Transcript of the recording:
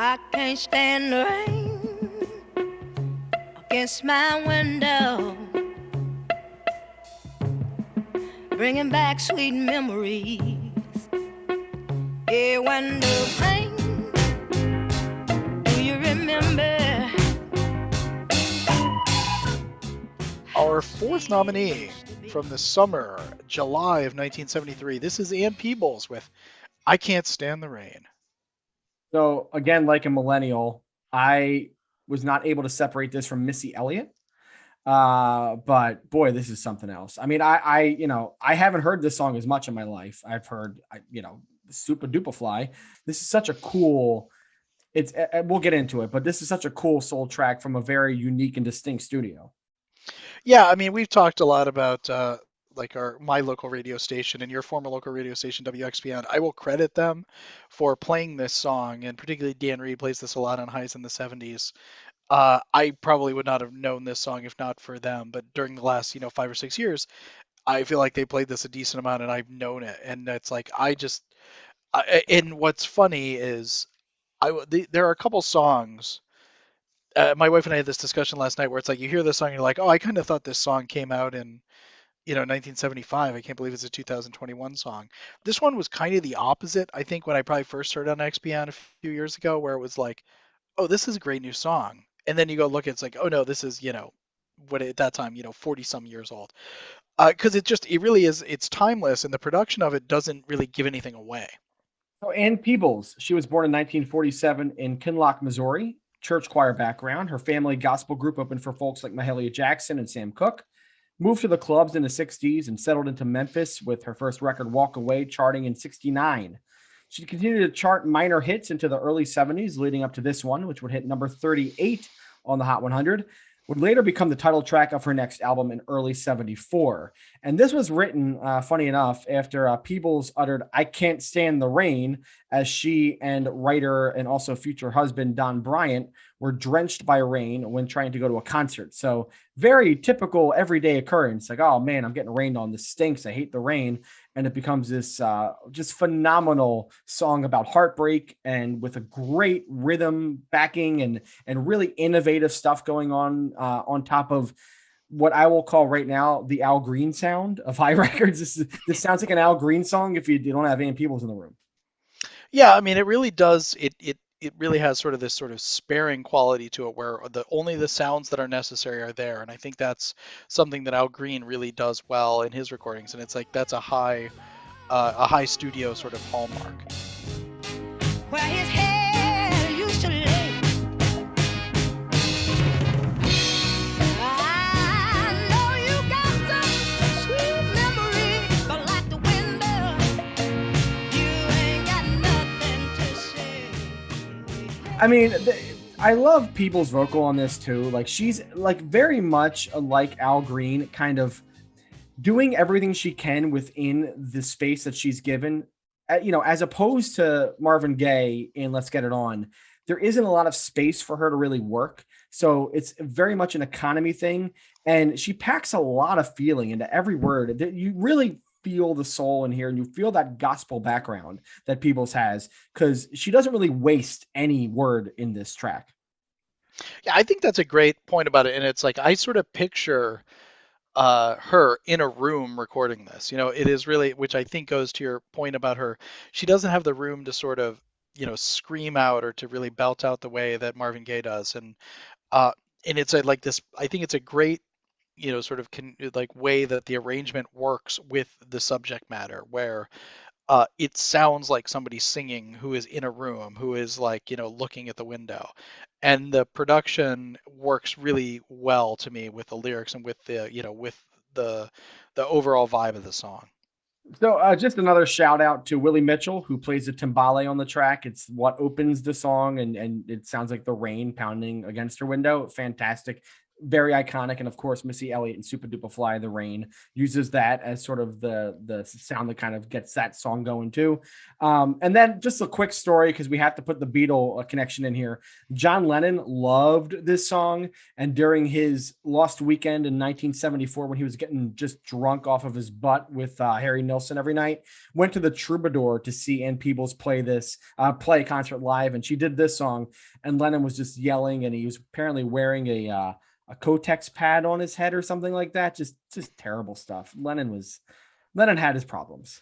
I can't stand the rain against my window, bringing back sweet memories. Yeah, when the rain, do you remember? Our fourth nominee from the summer, July of 1973. This is Ann Peebles with I Can't Stand the Rain. So again, like a millennial, I was not able to separate this from Missy Elliott. But boy, this is something else. I mean, I haven't heard this song as much in my life. I've heard, Super Duper Fly. This is such a cool, we'll get into it, but this is such a cool soul track from a very unique and distinct studio. Yeah, I mean, we've talked a lot about like my local radio station and your former local radio station, WXPN. I will credit them for playing this song, and particularly Dan Reed plays this a lot on Highs in the 70s. I probably would not have known this song if not for them, but during the last, 5 or 6 years, I feel like they played this a decent amount, and I've known it. And it's like and what's funny is there are a couple songs. My wife and I had this discussion last night where it's like you hear this song, and you're like, oh, I kind of thought this song came out in 1975. I can't believe it's a 2021 song. This one was kind of the opposite. I think when I probably first heard it on XPN a few years ago, where it was like, oh, this is a great new song, and then you go look, it's like, oh no, this is what at that time 40 some years old. Because it really is, it's timeless, and the production of it doesn't really give anything away. So Ann Peebles, she was born in 1947 in Kinloch, Missouri. Church choir background. Her family gospel group opened for folks like Mahalia Jackson and Sam Cooke. Moved to the clubs in the 60s and settled into Memphis with her first record, Walk Away, charting in 69. She continued to chart minor hits into the early 70s, leading up to this one, which would hit number 38 on the Hot 100. Would later become the title track of her next album in early 74. And this was written, funny enough, after Peebles uttered, I can't stand the rain, as she and writer and also future husband Don Bryant were drenched by rain when trying to go to a concert. So very typical everyday occurrence. Like, oh man, I'm getting rained on. This stinks. I hate the rain. And it becomes this just phenomenal song about heartbreak, and with a great rhythm backing and really innovative stuff going on top of what I will call right now the Al Green sound of High Records. This sounds like an Al Green song if you don't have Ann Peebles in the room. Yeah, I mean, it really does. It really has sort of this sort of sparing quality to it, where only the sounds that are necessary are there, and I think that's something that Al Green really does well in his recordings, and it's like that's a high studio sort of hallmark. Where his hair used to lay. I know you got some sweet memory, but like the window, you ain't got nothing to say. I mean, I love Peebles' vocal on this too. Like, she's like very much like Al Green, kind of doing everything she can within the space that she's given. As opposed to Marvin Gaye in Let's Get It On, there isn't a lot of space for her to really work. So it's very much an economy thing. And she packs a lot of feeling into every word. You really feel the soul in here, and you feel that gospel background that Peebles has, because she doesn't really waste any word in this track. Yeah, I think that's a great point about it, and it's like I sort of picture her in a room recording this. It is really, which I think goes to your point about her. She doesn't have the room to sort of, scream out or to really belt out the way that Marvin Gaye does. Uh, and it's like this, I think it's a great, sort of like way that the arrangement works with the subject matter, where it sounds like somebody singing who is in a room, who is like, looking at the window. And the production works really well to me with the lyrics and with the overall vibe of the song. So just another shout out to Willie Mitchell, who plays the timbale on the track. It's what opens the song, and it sounds like the rain pounding against her window. Fantastic. very iconic. And of course, Missy Elliott and Super Duper Fly in the Rain uses that as sort of the sound that kind of gets that song going too. And then just a quick story, because we have to put the Beatle connection in here. John Lennon loved this song, and during his Lost Weekend in 1974, when he was getting just drunk off of his butt with Harry Nilsson every night, went to the Troubadour to see Ann Peebles play a concert live, and she did this song, and Lennon was just yelling, and he was apparently wearing a Kotex pad on his head or something like that. Just terrible stuff. Lennon had his problems.